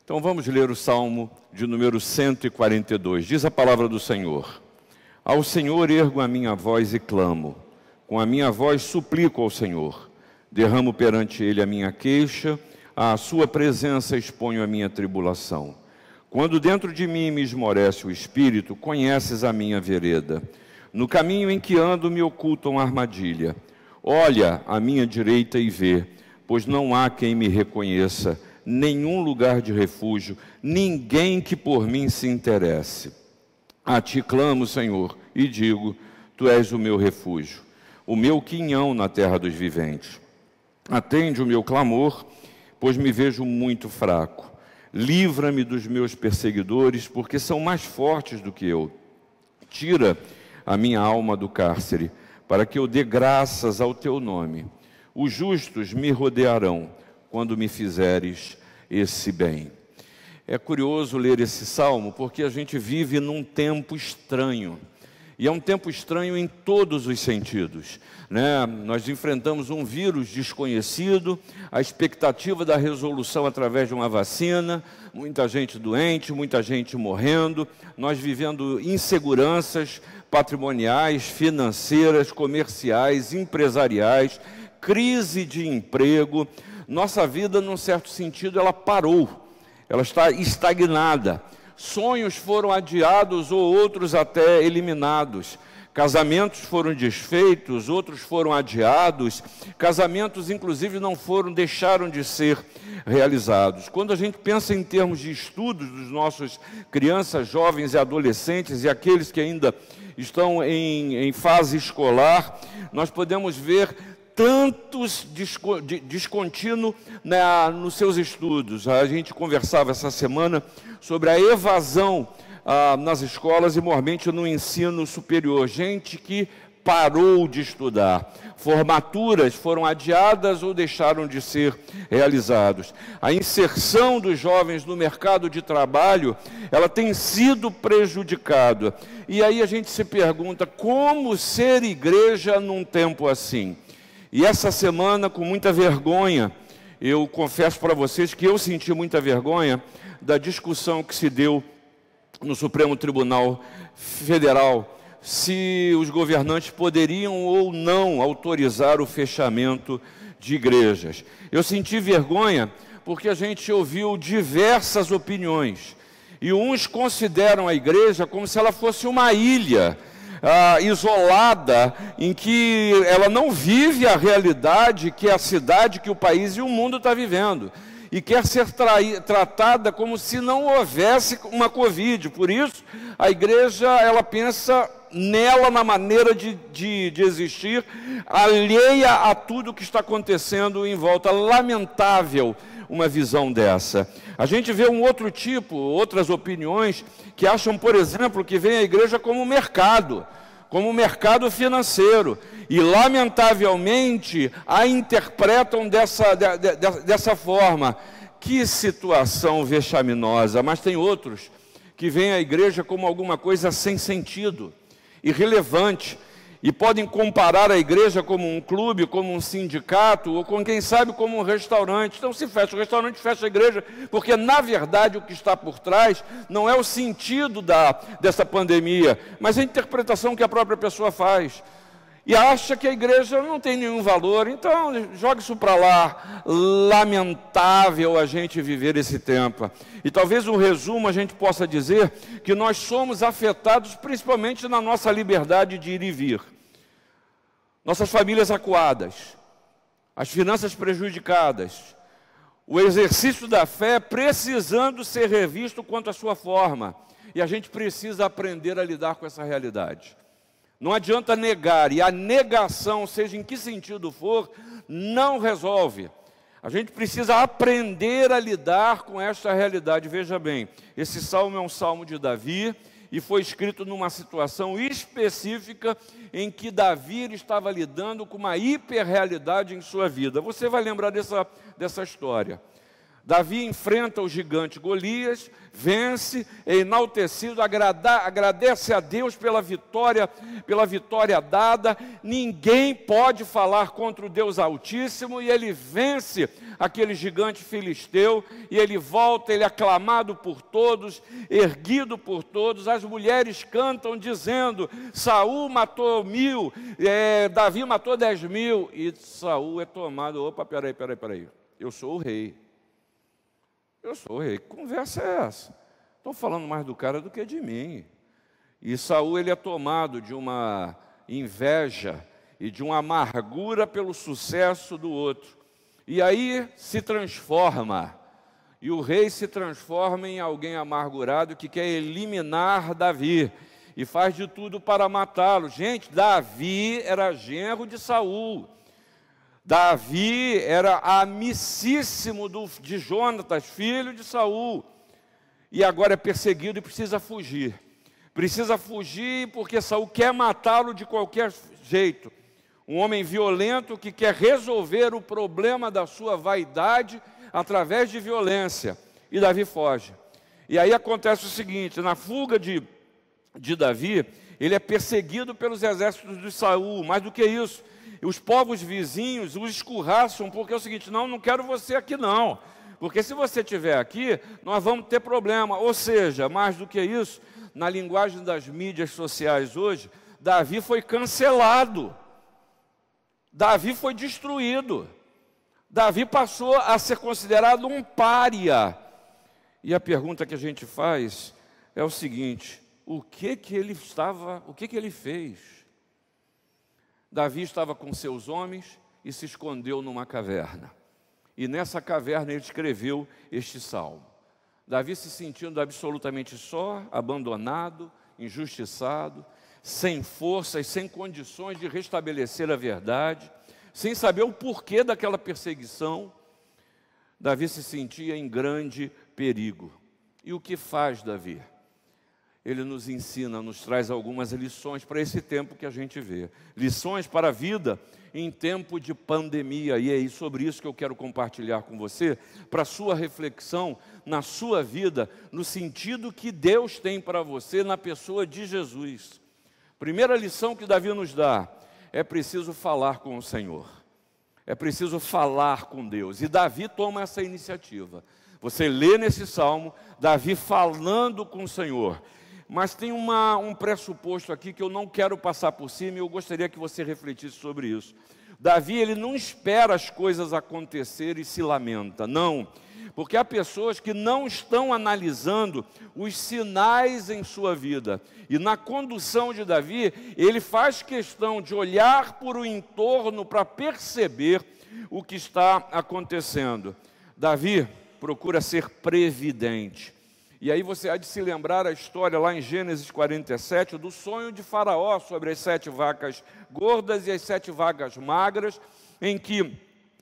Então vamos ler o Salmo de número 142. Diz a palavra do Senhor: Ao Senhor ergo a minha voz e clamo, com a minha voz suplico ao Senhor. Derramo perante Ele a minha queixa, à sua presença exponho a minha tribulação. Quando dentro de mim me esmorece o espírito, conheces a minha vereda. No caminho em que ando me ocultam armadilha. Olha à minha direita e vê, pois não há quem me reconheça, nenhum lugar de refúgio, ninguém que por mim se interesse. A ti clamo, Senhor, e digo, tu és o meu refúgio, o meu quinhão na terra dos viventes. Atende o meu clamor, pois me vejo muito fraco. Livra-me dos meus perseguidores, porque são mais fortes do que eu. Tira a minha alma do cárcere, para que eu dê graças ao teu nome. Os justos me rodearão quando me fizeres esse bem. É curioso ler esse salmo, porque a gente vive num tempo estranho. E é um tempo estranho em todos os sentidos, né? Nós enfrentamos um vírus desconhecido, a expectativa da resolução através de uma vacina, muita gente doente, muita gente morrendo, nós vivendo inseguranças patrimoniais, financeiras, comerciais, empresariais, crise de emprego. Nossa vida, num certo sentido, ela parou, ela está estagnada. Sonhos foram adiados ou outros até eliminados. Casamentos foram desfeitos, outros foram adiados. Casamentos, inclusive, deixaram de ser realizados. Quando a gente pensa em termos de estudos dos nossos crianças, jovens e adolescentes e aqueles que ainda estão em fase escolar, nós podemos ver tantos descontínuo nos seus estudos. A gente conversava essa semana sobre a evasão nas escolas e, mormente, no ensino superior. Gente que parou de estudar. Formaturas foram adiadas ou deixaram de ser realizados. A inserção dos jovens no mercado de trabalho, ela tem sido prejudicada. E aí a gente se pergunta, como ser igreja num tempo assim? E essa semana, com muita vergonha, eu confesso para vocês que eu senti muita vergonha da discussão que se deu no Supremo Tribunal Federal, se os governantes poderiam ou não autorizar o fechamento de igrejas. Eu senti vergonha porque a gente ouviu diversas opiniões, e uns consideram a igreja como se ela fosse uma ilha, isolada, em que ela não vive a realidade que a cidade, que o país e o mundo está vivendo, e quer ser tratada como se não houvesse uma Covid. Por isso, a igreja, ela pensa nela, na maneira de existir, alheia a tudo que está acontecendo em volta. Lamentável uma visão dessa. A gente vê um outro tipo, outras opiniões, que acham, por exemplo, que vem a igreja como mercado financeiro, e lamentavelmente a interpretam dessa forma. Que situação vexaminosa. Mas tem outros que veem a igreja como alguma coisa sem sentido, irrelevante, e podem comparar a igreja como um clube, como um sindicato, ou com, quem sabe, como um restaurante. Então, se fecha o restaurante, fecha a igreja, porque, na verdade, o que está por trás não é o sentido dessa pandemia, mas a interpretação que a própria pessoa faz. E acha que a igreja não tem nenhum valor. Então, joga isso para lá. Lamentável a gente viver esse tempo. E talvez um resumo a gente possa dizer que nós somos afetados principalmente na nossa liberdade de ir e vir. Nossas famílias acuadas, as finanças prejudicadas, o exercício da fé precisando ser revisto quanto à sua forma. E a gente precisa aprender a lidar com essa realidade. Não adianta negar, e a negação, seja em que sentido for, não resolve. A gente precisa aprender a lidar com esta realidade. Veja bem, esse salmo é um salmo de Davi, e foi escrito numa situação específica em que Davi estava lidando com uma hiperrealidade em sua vida. Você vai lembrar dessa história. Davi enfrenta o gigante Golias, vence, é enaltecido, agradece a Deus pela vitória dada. Ninguém pode falar contra o Deus Altíssimo, e ele vence aquele gigante filisteu, e ele volta, ele é aclamado por todos, erguido por todos. As mulheres cantam dizendo: Saul matou 1000, Davi matou 10.000, e Saul é tomado. Opa, peraí, eu sou o rei. Eu sou o rei. Que conversa é essa? Estou falando mais do cara do que de mim. E Saul, ele é tomado de uma inveja e de uma amargura pelo sucesso do outro. E aí se transforma. E o rei se transforma em alguém amargurado que quer eliminar Davi. E faz de tudo para matá-lo. Gente, Davi era genro de Saul. Davi era amicíssimo de Jonatas, filho de Saul, e agora é perseguido e precisa fugir. Precisa fugir porque Saul quer matá-lo de qualquer jeito. Um homem violento que quer resolver o problema da sua vaidade através de violência. E Davi foge. E aí acontece o seguinte: na fuga de Davi, ele é perseguido pelos exércitos de Saul. Mais do que isso, os povos vizinhos os escorraçam, porque é o seguinte: não quero você aqui não, porque se você estiver aqui, nós vamos ter problema. Ou seja, mais do que isso, na linguagem das mídias sociais hoje, Davi foi cancelado, Davi foi destruído, Davi passou a ser considerado um pária. E a pergunta que a gente faz é o seguinte: o que ele fez? Davi estava com seus homens e se escondeu numa caverna. E nessa caverna ele escreveu este salmo. Davi se sentindo absolutamente só, abandonado, injustiçado, sem forças, sem condições de restabelecer a verdade, sem saber o porquê daquela perseguição. Davi se sentia em grande perigo. E o que faz Davi? Ele nos ensina, nos traz algumas lições para esse tempo que a gente vê. Lições para a vida em tempo de pandemia. E é sobre isso que eu quero compartilhar com você, para a sua reflexão na sua vida, no sentido que Deus tem para você na pessoa de Jesus. Primeira lição que Davi nos dá: é preciso falar com o Senhor. É preciso falar com Deus. E Davi toma essa iniciativa. Você lê nesse salmo, Davi falando com o Senhor. Mas tem um pressuposto aqui que eu não quero passar por cima, e eu gostaria que você refletisse sobre isso. Davi, ele não espera as coisas acontecerem e se lamenta, não. Porque há pessoas que não estão analisando os sinais em sua vida. E na condução de Davi, ele faz questão de olhar para o entorno para perceber o que está acontecendo. Davi procura ser previdente. E aí você há de se lembrar a história lá em Gênesis 47, do sonho de Faraó sobre as 7 vacas gordas e as 7 vacas magras, em que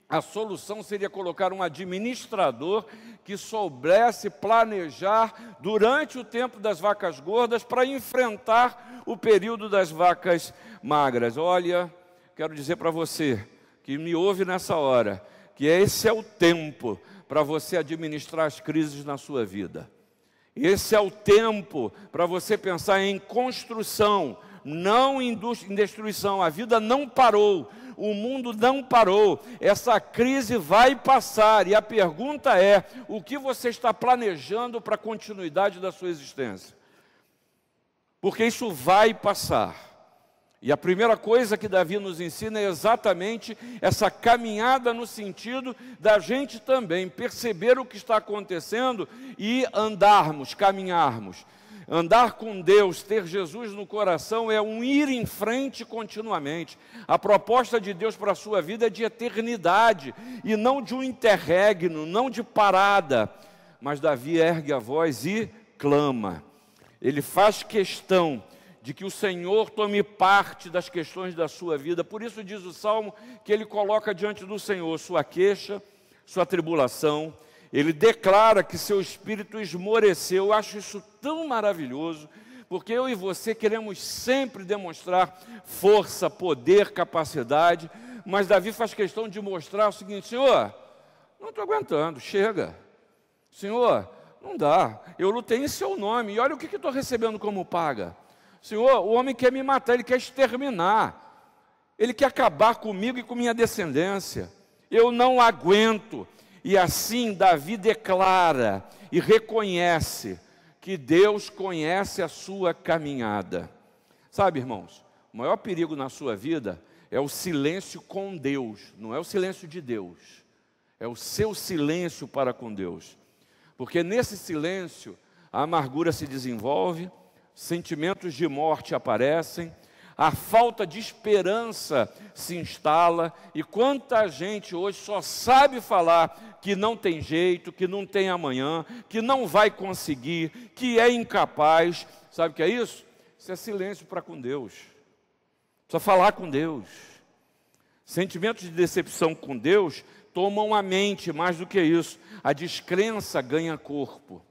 a solução seria colocar um administrador que soubesse planejar durante o tempo das vacas gordas para enfrentar o período das vacas magras. Olha, quero dizer para você que me ouve nessa hora, que esse é o tempo para você administrar as crises na sua vida. Esse é o tempo para você pensar em construção, não em destruição. A vida não parou, o mundo não parou, essa crise vai passar. E a pergunta é: o que você está planejando para a continuidade da sua existência? Porque isso vai passar. E a primeira coisa que Davi nos ensina é exatamente essa caminhada no sentido da gente também perceber o que está acontecendo e andarmos, caminharmos. Andar com Deus, ter Jesus no coração é um ir em frente continuamente. A proposta de Deus para a sua vida é de eternidade e não de um interregno, não de parada. Mas Davi ergue a voz e clama. Ele faz questão de que o Senhor tome parte das questões da sua vida. Por isso diz o Salmo que ele coloca diante do Senhor sua queixa, sua tribulação. Ele declara que seu espírito esmoreceu. Eu acho isso tão maravilhoso, porque eu e você queremos sempre demonstrar força, poder, capacidade, mas Davi faz questão de mostrar o seguinte: Senhor, não estou aguentando, chega. Senhor, não dá, eu lutei em seu nome, e olha o que estou recebendo como paga. Senhor, o homem quer me matar, ele quer exterminar, ele quer acabar comigo e com minha descendência, eu não aguento. E assim Davi declara e reconhece que Deus conhece a sua caminhada. Sabe, irmãos, o maior perigo na sua vida é o silêncio com Deus, não é o silêncio de Deus, é o seu silêncio para com Deus. Porque nesse silêncio a amargura se desenvolve, sentimentos de morte aparecem, a falta de esperança se instala, e quanta gente hoje só sabe falar que não tem jeito, que não tem amanhã, que não vai conseguir, que é incapaz. Sabe o que é isso? Isso é silêncio para com Deus. Precisa falar com Deus. Sentimentos de decepção com Deus tomam a mente, mais do que isso, a descrença ganha corpo.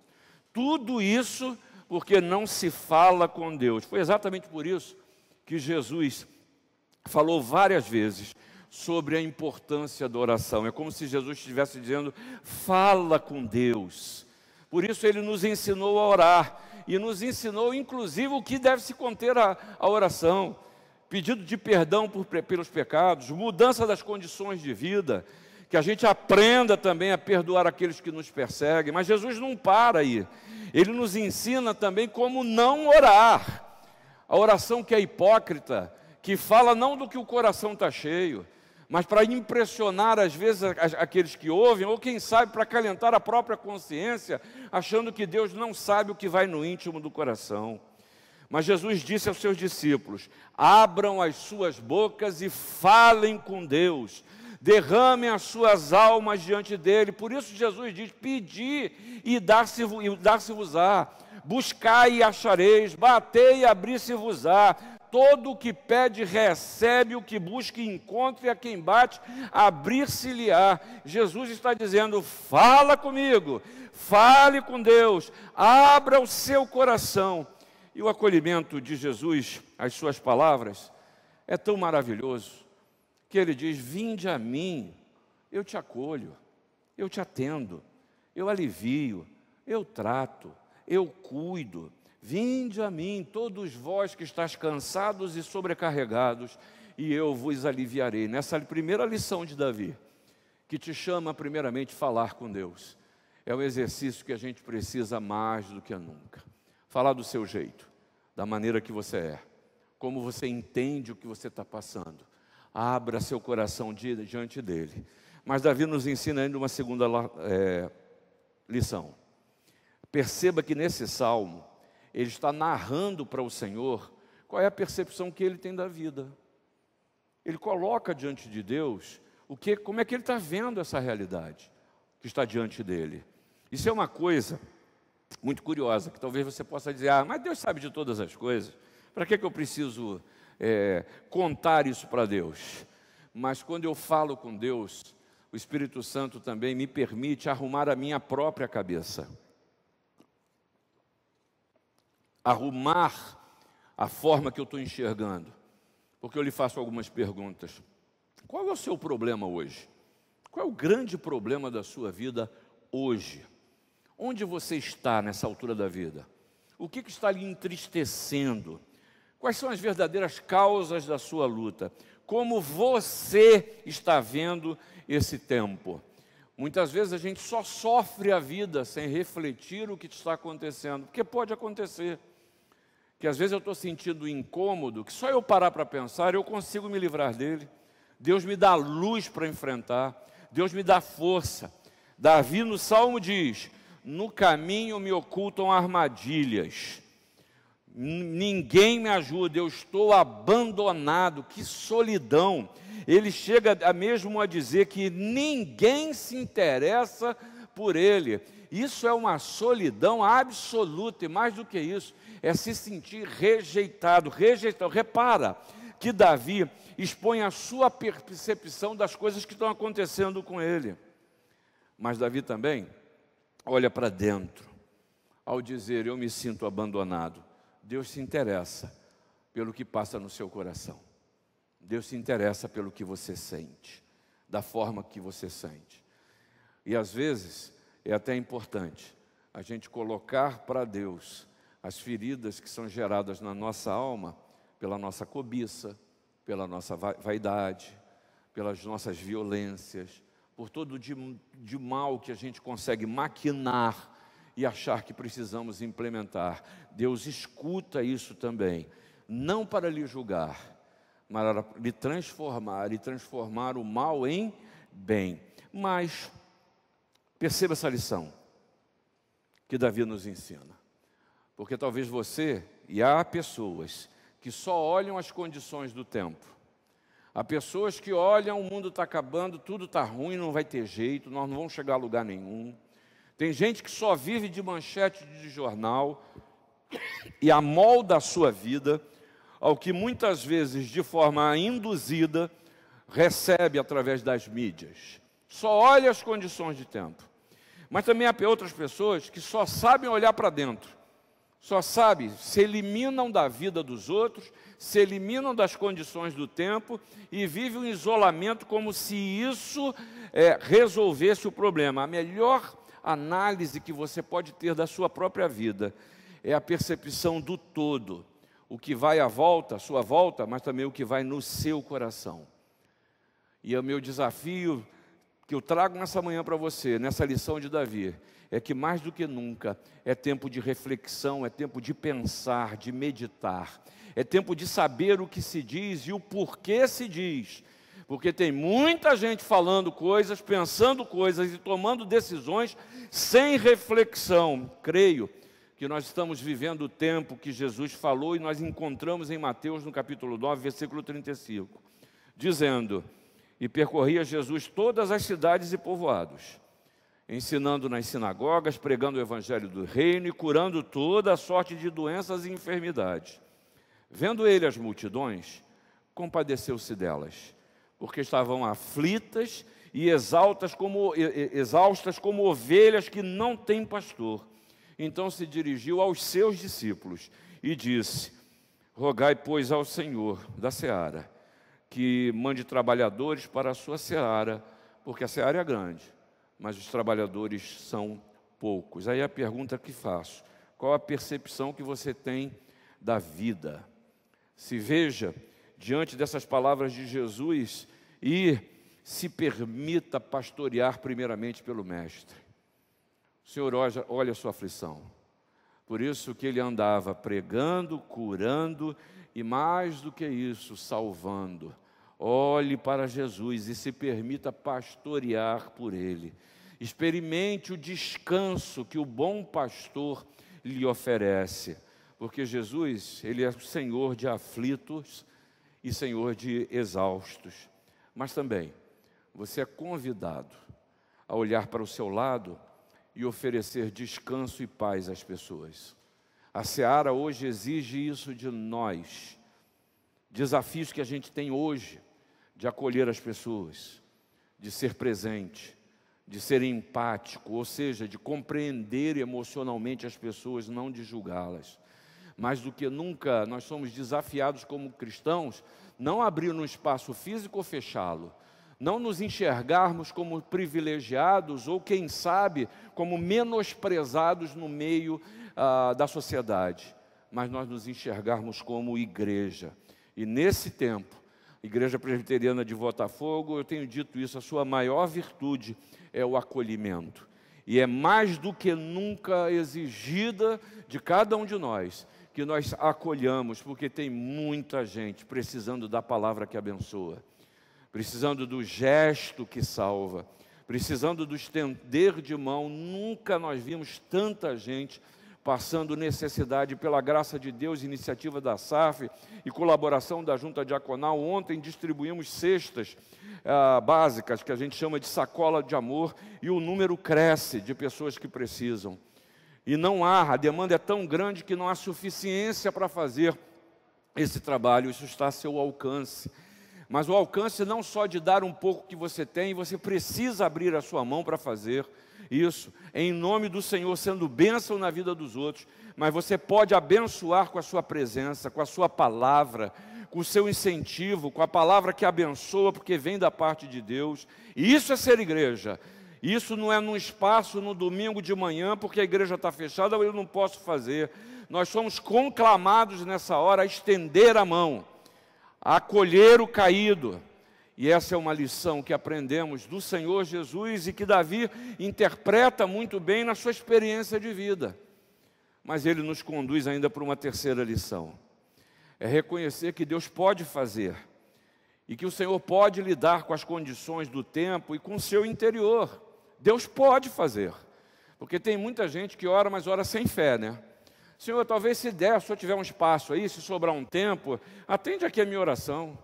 Tudo isso porque não se fala com Deus. Foi exatamente por isso que Jesus falou várias vezes sobre a importância da oração. É como se Jesus estivesse dizendo, fala com Deus. Por isso ele nos ensinou a orar, e nos ensinou inclusive o que deve se conter a oração. Pedido de perdão pelos pecados, mudança das condições de vida, que a gente aprenda também a perdoar aqueles que nos perseguem. Mas Jesus não para aí, ele nos ensina também como não orar. A oração que é hipócrita, que fala não do que o coração está cheio, mas para impressionar às vezes aqueles que ouvem, ou quem sabe para acalentar a própria consciência, achando que Deus não sabe o que vai no íntimo do coração. Mas Jesus disse aos seus discípulos, abram as suas bocas e falem com Deus, derramem as suas almas diante dele. Por isso Jesus diz, pedi e dar-se-vos-á, buscai e achareis, batei e abrir-se-vos-á. Todo o que pede recebe, o que busca encontra, e a quem bate abrir-se-lhe-á. Jesus está dizendo, fala comigo, fale com Deus, abra o seu coração. E o acolhimento de Jesus, as suas palavras, é tão maravilhoso, que ele diz, vinde a mim, eu te acolho, eu te atendo, eu alivio, eu trato, eu cuido. Vinde a mim, todos vós que estáis cansados e sobrecarregados, e eu vos aliviarei. Nessa primeira lição de Davi, que te chama primeiramente a falar com Deus, é um exercício que a gente precisa mais do que nunca. Falar do seu jeito, da maneira que você é, como você entende o que você está passando. Abra seu coração diante dele. Mas Davi nos ensina ainda uma segunda lição. Perceba que nesse salmo, ele está narrando para o Senhor qual é a percepção que ele tem da vida. Ele coloca diante de Deus como é que ele está vendo essa realidade que está diante dele. Isso é uma coisa muito curiosa, que talvez você possa dizer, mas Deus sabe de todas as coisas, para que eu preciso contar isso para Deus? Mas quando eu falo com Deus, o Espírito Santo também me permite arrumar a minha própria cabeça, arrumar a forma que eu estou enxergando, porque eu lhe faço algumas perguntas. Qual é o seu problema hoje? Qual é o grande problema da sua vida hoje? Onde você está nessa altura da vida? O que está lhe entristecendo? Quais são as verdadeiras causas da sua luta? Como você está vendo esse tempo? Muitas vezes a gente só sofre a vida sem refletir o que está acontecendo, porque pode acontecer que às vezes eu estou sentindo incômodo, que só eu parar para pensar eu consigo me livrar dele. Deus me dá luz para enfrentar, Deus me dá força. Davi no Salmo diz, no caminho me ocultam armadilhas, ninguém me ajuda, eu estou abandonado, que solidão. Ele chega mesmo a dizer que ninguém se interessa por ele. Isso é uma solidão absoluta, e mais do que isso, é se sentir rejeitado. Repara que Davi expõe a sua percepção das coisas que estão acontecendo com ele. Mas Davi também olha para dentro, ao dizer, eu me sinto abandonado. Deus se interessa pelo que passa no seu coração. Deus se interessa pelo que você sente, da forma que você sente. E às vezes, é até importante a gente colocar para Deus as feridas que são geradas na nossa alma pela nossa cobiça, pela nossa vaidade, pelas nossas violências, por todo de mal que a gente consegue maquinar e achar que precisamos implementar. Deus escuta isso também, não para lhe julgar, mas para lhe transformar e transformar o mal em bem. Mas perceba essa lição que Davi nos ensina, porque talvez você, e há pessoas que só olham as condições do tempo, há pessoas que olham, o mundo está acabando, tudo está ruim, não vai ter jeito, nós não vamos chegar a lugar nenhum. Tem gente que só vive de manchete de jornal e amolda a sua vida ao que muitas vezes, de forma induzida, recebe através das mídias. Só olha as condições de tempo. Mas também há outras pessoas que só sabem olhar para dentro, só sabem, se eliminam da vida dos outros, se eliminam das condições do tempo e vivem um isolamento como se isso resolvesse o problema. A melhor análise que você pode ter da sua própria vida é a percepção do todo, o que vai à volta, a sua volta, mas também o que vai no seu coração. E é o meu desafio que eu trago nessa manhã para você, nessa lição de Davi, é que mais do que nunca é tempo de reflexão, é tempo de pensar, de meditar, é tempo de saber o que se diz e o porquê se diz, porque tem muita gente falando coisas, pensando coisas e tomando decisões sem reflexão. Creio que nós estamos vivendo o tempo que Jesus falou e nós encontramos em Mateus no capítulo 9, versículo 35, dizendo: e percorria Jesus todas as cidades e povoados, ensinando nas sinagogas, pregando o evangelho do reino e curando toda a sorte de doenças e enfermidades. Vendo ele as multidões, compadeceu-se delas, porque estavam aflitas e exaustas como ovelhas que não têm pastor. Então se dirigiu aos seus discípulos e disse: rogai, pois, ao Senhor da seara que mande trabalhadores para a sua seara, porque a seara é grande, mas os trabalhadores são poucos. Aí a pergunta que faço: qual a percepção que você tem da vida? Se veja diante dessas palavras de Jesus e se permita pastorear primeiramente pelo Mestre. O Senhor olha a sua aflição. Por isso que ele andava pregando, curando e, mais do que isso, salvando. Olhe para Jesus e se permita pastorear por ele. Experimente o descanso que o bom pastor lhe oferece, porque Jesus, ele é o Senhor de aflitos e Senhor de exaustos. Mas também, você é convidado a olhar para o seu lado e oferecer descanso e paz às pessoas. A seara hoje exige isso de nós. Desafios que a gente tem hoje de acolher as pessoas, de ser presente, de ser empático, ou seja, de compreender emocionalmente as pessoas, não de julgá-las. Mais do que nunca, nós somos desafiados como cristãos, não abrir um espaço físico ou fechá-lo, não nos enxergarmos como privilegiados ou, quem sabe, como menosprezados no meio da sociedade, mas nós nos enxergarmos como igreja. E nesse tempo, Igreja Presbiteriana de Botafogo, eu tenho dito isso, a sua maior virtude é o acolhimento. E é mais do que nunca exigida de cada um de nós, que nós acolhamos, porque tem muita gente precisando da palavra que abençoa, precisando do gesto que salva, precisando do estender de mão. Nunca nós vimos tanta gente passando necessidade. Pela graça de Deus, iniciativa da SAF e colaboração da Junta Diaconal, ontem distribuímos cestas básicas, que a gente chama de sacola de amor, e o número cresce de pessoas que precisam. E a demanda é tão grande que não há suficiência para fazer esse trabalho. Isso está a seu alcance. Mas o alcance não só de dar um pouco que você tem, você precisa abrir a sua mão para fazer isso, em nome do Senhor, sendo bênção na vida dos outros. Mas você pode abençoar com a sua presença, com a sua palavra, com o seu incentivo, com a palavra que abençoa, porque vem da parte de Deus. E isso é ser igreja. Isso não é num espaço no domingo de manhã, porque a igreja está fechada, eu não posso fazer. Nós somos conclamados nessa hora a estender a mão, a acolher o caído. E essa é uma lição que aprendemos do Senhor Jesus e que Davi interpreta muito bem na sua experiência de vida. Mas ele nos conduz ainda para uma terceira lição. É reconhecer que Deus pode fazer e que o Senhor pode lidar com as condições do tempo e com o seu interior. Deus pode fazer, porque tem muita gente que ora, mas ora sem fé, né? Senhor, talvez se der, se eu tiver um espaço aí, se sobrar um tempo, atende aqui a minha oração.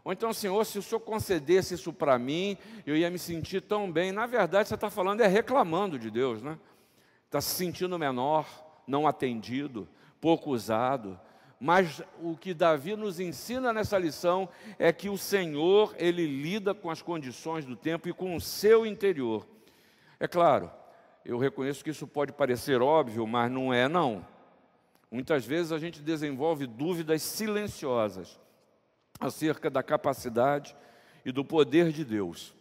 Ou então, Senhor, se o Senhor concedesse isso para mim, eu ia me sentir tão bem. Na verdade, você está falando, reclamando de Deus, né? Está se sentindo menor, não atendido, pouco usado. Mas o que Davi nos ensina nessa lição é que o Senhor, Ele lida com as condições do tempo e com o seu interior. É claro, eu reconheço que isso pode parecer óbvio, mas não é não. Muitas vezes a gente desenvolve dúvidas silenciosas acerca da capacidade e do poder de Deus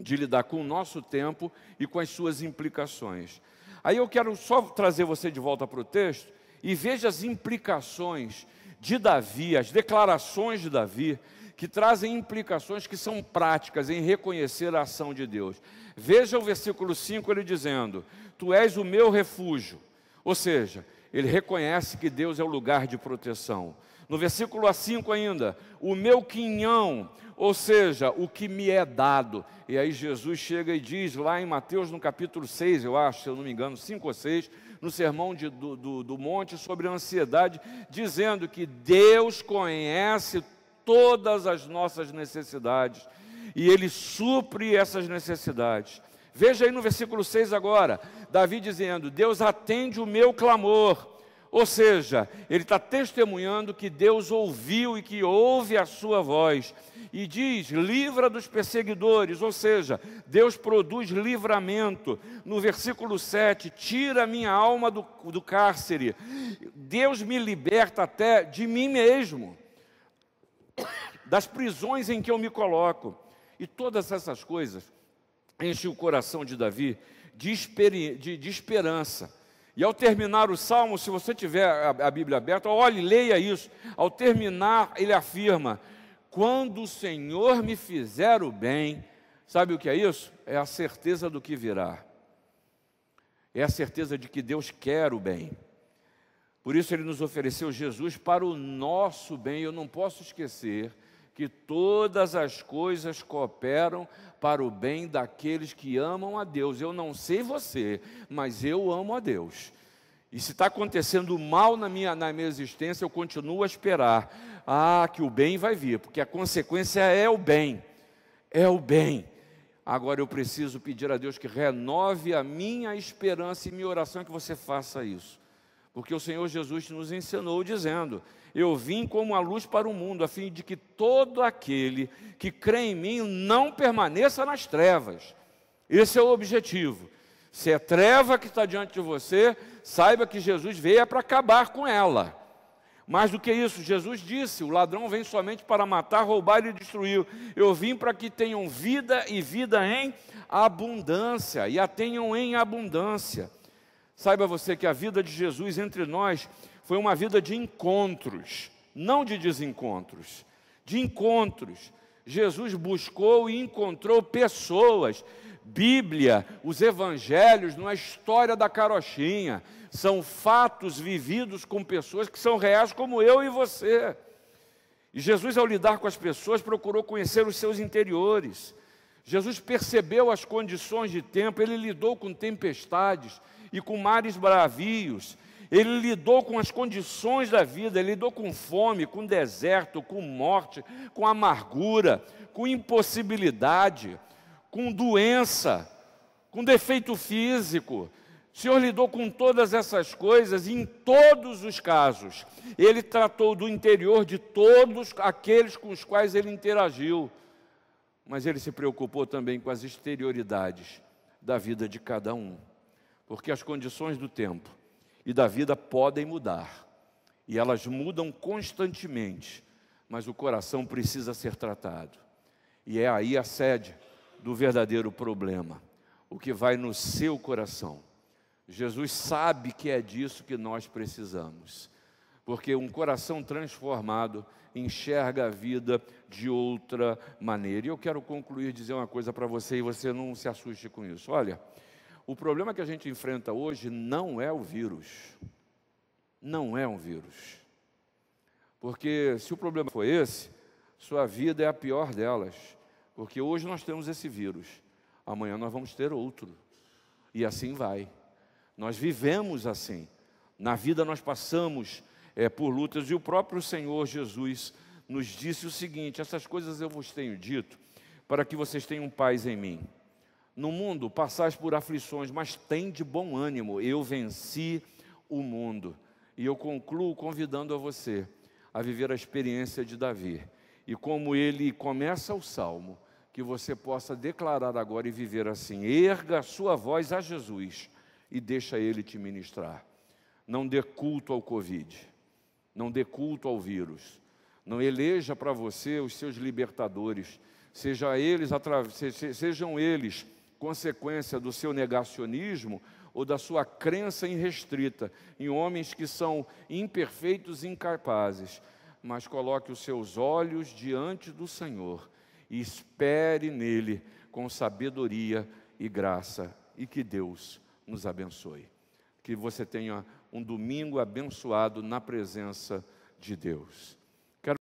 de lidar com o nosso tempo e com as suas implicações. Aí eu quero só trazer você de volta para o texto e veja as implicações de Davi, as declarações de Davi, que trazem implicações que são práticas em reconhecer a ação de Deus. Veja o versículo 5, ele dizendo: Tu és o meu refúgio. Ou seja, ele reconhece que Deus é o lugar de proteção. No versículo 5 ainda, o meu quinhão, ou seja, o que me é dado. E aí Jesus chega e diz lá em Mateus, no capítulo 6, eu acho, se eu não me engano, 5 ou 6, no sermão do monte sobre a ansiedade, dizendo que Deus conhece todas as nossas necessidades e Ele supre essas necessidades. Veja aí no versículo 6 agora, Davi dizendo: Deus atende o meu clamor. Ou seja, ele está testemunhando que Deus ouviu e que ouve a sua voz. E diz: livra dos perseguidores, ou seja, Deus produz livramento. No versículo 7, tira a minha alma do cárcere. Deus me liberta até de mim mesmo, das prisões em que eu me coloco. E todas essas coisas enchem o coração de Davi de esperança. E ao terminar o Salmo, se você tiver a Bíblia aberta, olhe, leia isso. Ao terminar, ele afirma: quando o Senhor me fizer o bem, sabe o que é isso? É a certeza do que virá. É a certeza de que Deus quer o bem. Por isso ele nos ofereceu Jesus para o nosso bem. Eu não posso esquecer que todas as coisas cooperam para o bem daqueles que amam a Deus. Eu não sei você, mas eu amo a Deus. E se está acontecendo mal na minha existência, eu continuo a esperar que o bem vai vir, porque a consequência é o bem. É o bem. Agora eu preciso pedir a Deus que renove a minha esperança, e minha oração é que você faça isso. Porque o Senhor Jesus nos ensinou dizendo: eu vim como a luz para o mundo, a fim de que todo aquele que crê em mim não permaneça nas trevas. Esse é o objetivo. Se é treva que está diante de você, saiba que Jesus veio para acabar com ela. Mais do que isso, Jesus disse: o ladrão vem somente para matar, roubar e destruir. Eu vim para que tenham vida e vida em abundância, e a tenham em abundância. Saiba você que a vida de Jesus entre nós foi uma vida de encontros, não de desencontros, de encontros. Jesus buscou e encontrou pessoas. Bíblia, os evangelhos, não é história da carochinha, são fatos vividos com pessoas que são reais como eu e você. E Jesus, ao lidar com as pessoas, procurou conhecer os seus interiores. Jesus percebeu as condições de tempo, ele lidou com tempestades e com mares bravios. Ele lidou com as condições da vida, ele lidou com fome, com deserto, com morte, com amargura, com impossibilidade, com doença, com defeito físico. O Senhor lidou com todas essas coisas e em todos os casos Ele tratou do interior de todos aqueles com os quais Ele interagiu. Mas Ele se preocupou também com as exterioridades da vida de cada um, porque as condições do tempo e da vida podem mudar, e elas mudam constantemente, mas o coração precisa ser tratado, e é aí a sede do verdadeiro problema. o que vai no seu coração. Jesus sabe que é disso que nós precisamos, porque um coração transformado enxerga a vida de outra maneira. E eu quero concluir, dizer uma coisa para você, e você não se assuste com isso. Olha, o problema que a gente enfrenta hoje não é o vírus. Não é um vírus. Porque se o problema for esse, sua vida é a pior delas. Porque hoje nós temos esse vírus, amanhã nós vamos ter outro. E assim vai. Nós vivemos assim. Na vida nós passamos por lutas. E o próprio Senhor Jesus nos disse o seguinte: essas coisas eu vos tenho dito, para que vocês tenham paz em mim. No mundo passais por aflições, mas tem de bom ânimo, eu venci o mundo. E eu concluo convidando a você a viver a experiência de Davi. E como ele começa o Salmo, que você possa declarar agora e viver assim: erga a sua voz a Jesus e deixa Ele te ministrar. Não dê culto ao Covid, não dê culto ao vírus, não eleja para você os seus libertadores, sejam eles consequência do seu negacionismo ou da sua crença irrestrita em homens que são imperfeitos e incapazes, mas coloque os seus olhos diante do Senhor e espere nele com sabedoria e graça, e que Deus nos abençoe. Que você tenha um domingo abençoado na presença de Deus.